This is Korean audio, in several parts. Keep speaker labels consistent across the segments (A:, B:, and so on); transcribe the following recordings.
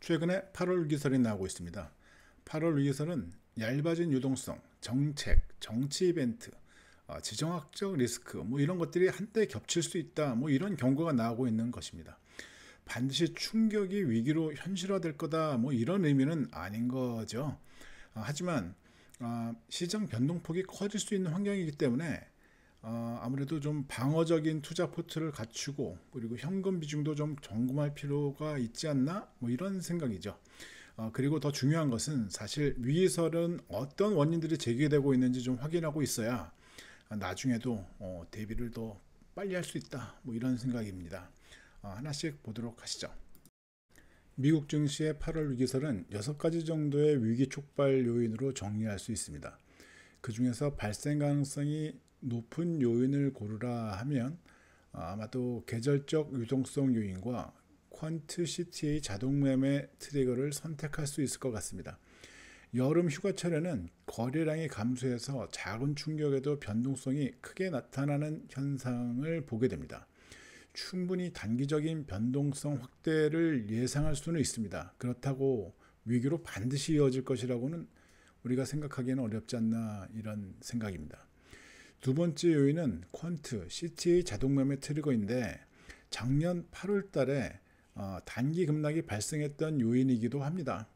A: 최근에 8월 위기설이 나오고 있습니다. 8월 위기설은 얇아진 유동성, 정책, 정치 이벤트, 지정학적 리스크 이런 것들이 한때 겹칠 수 있다 이런 경고가 나오고 있는 것입니다. 반드시 충격이 위기로 현실화될 거다 이런 의미는 아닌 거죠. 하지만 시장 변동폭이 커질 수 있는 환경이기 때문에 아무래도 좀 방어적인 투자 포트를 갖추고 그리고 현금 비중도 좀 점검할 필요가 있지 않나 이런 생각이죠. 그리고 더 중요한 것은 사실 위기설은 어떤 원인들이 제기되고 있는지 좀 확인하고 있어야 나중에도 대비를 더 빨리 할 수 있다 이런 생각입니다. 하나씩 보도록 하시죠. 미국 증시의 8월 위기설은 6가지 정도의 위기 촉발 요인으로 정리할 수 있습니다. 그 중에서 발생 가능성이 높은 요인을 고르라 하면 아마도 계절적 유동성 요인과 퀀트 CTA 자동 매매 트리거를 선택할 수 있을 것 같습니다. 여름 휴가철에는 거래량이 감소해서 작은 충격에도 변동성이 크게 나타나는 현상을 보게 됩니다. 충분히 단기적인 변동성 확대를 예상할 수는 있습니다. 그렇다고 위기로 반드시 이어질 것이라고는 우리가 생각하기에는 어렵지 않나 이런 생각입니다. 두 번째 요인은 퀀트 CTA 자동 매매 트리거인데 작년 8월 달에 단기 급락이 발생했던 요인이기도 합니다.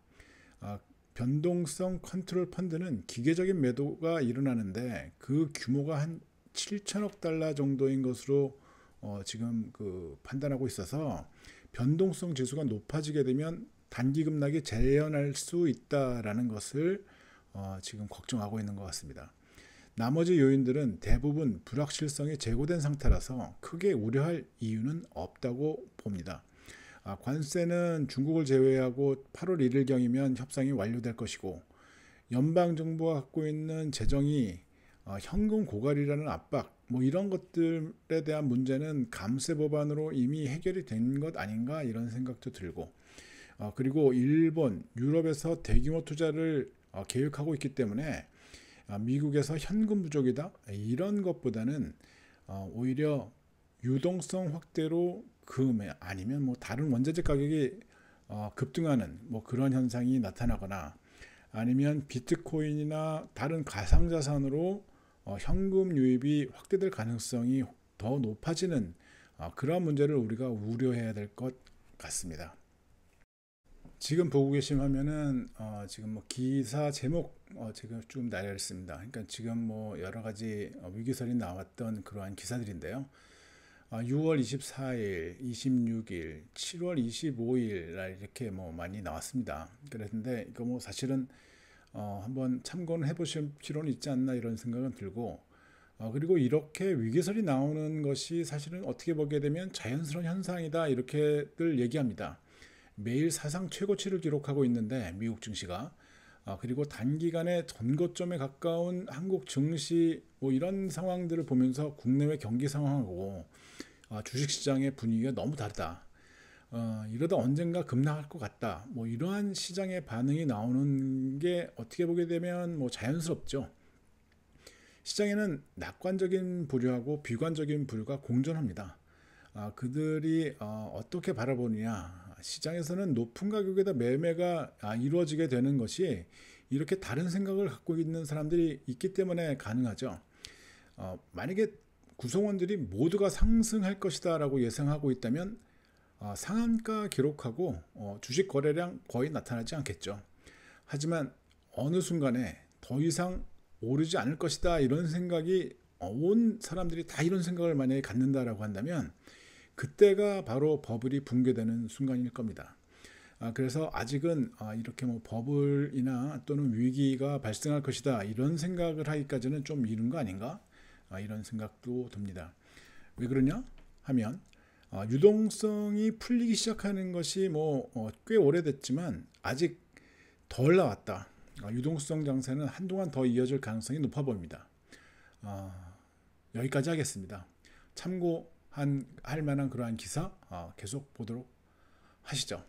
A: 변동성 컨트롤 펀드는 기계적인 매도가 일어나는데 그 규모가 한 7천억 달러 정도인 것으로 지금 판단하고 있어서 변동성 지수가 높아지게 되면 단기 급락이 재현할 수 있다라는 것을 지금 걱정하고 있는 것 같습니다. 나머지 요인들은 대부분 불확실성이 제고된 상태라서 크게 우려할 이유는 없다고 봅니다. 관세는 중국을 제외하고 8월 1일경이면 협상이 완료될 것이고 연방정부가 갖고 있는 재정이 현금 고갈이라는 압박 이런 것들에 대한 문제는 감세 법안으로 이미 해결이 된 것 아닌가 이런 생각도 들고 그리고 일본, 유럽에서 대규모 투자를 계획하고 있기 때문에 미국에서 현금 부족이다 이런 것보다는 오히려 유동성 확대로 금에 아니면 다른 원자재 가격이 급등하는 그런 현상이 나타나거나 아니면 비트코인이나 다른 가상자산으로 현금 유입이 확대될 가능성이 더 높아지는 그러한 문제를 우리가 우려해야 될 것 같습니다. 지금 보고 계신 화면은 지금 기사 제목 제가 좀 나열했습니다. 그러니까 지금 여러 가지 위기설이 나왔던 그러한 기사들인데요. 6월 24일, 26일, 7월 25일 날 이렇게 많이 나왔습니다. 그랬는데 이거 사실은 한번 참고는 해보실 필요는 있지 않나 이런 생각은 들고 그리고 이렇게 위기설이 나오는 것이 사실은 어떻게 보게 되면 자연스러운 현상이다 이렇게들 얘기합니다. 매일 사상 최고치를 기록하고 있는데 미국 증시가 그리고 단기간에 전고점에 가까운 한국 증시 이런 상황들을 보면서 국내외 경기 상황하고 주식시장의 분위기가 너무 다르다. 이러다 언젠가 급락할 것 같다. 이러한 시장의 반응이 나오는 게 어떻게 보게 되면 자연스럽죠. 시장에는 낙관적인 부류하고 비관적인 부류가 공존합니다. 그들이 어떻게 바라보느냐. 시장에서는 높은 가격에다 매매가 이루어지게 되는 것이 이렇게 다른 생각을 갖고 있는 사람들이 있기 때문에 가능하죠. 만약에 구성원들이 모두가 상승할 것이다 라고 예상하고 있다면 상한가 기록하고 주식 거래량 거의 나타나지 않겠죠. 하지만 어느 순간에 더 이상 오르지 않을 것이다 이런 생각이 온 사람들이 다 이런 생각을 만약에 갖는다라고 한다면 그때가 바로 버블이 붕괴되는 순간일 겁니다. 그래서 아직은 이렇게 버블이나 또는 위기가 발생할 것이다 이런 생각을 하기까지는 좀 이른 거 아닌가 이런 생각도 듭니다. 왜 그러냐 하면 유동성이 풀리기 시작하는 것이 꽤 오래됐지만 아직 덜 나왔다. 유동성 장세는 한동안 더 이어질 가능성이 높아 보입니다. 여기까지 하겠습니다. 참고할 만한 그러한 기사 계속 보도록 하시죠.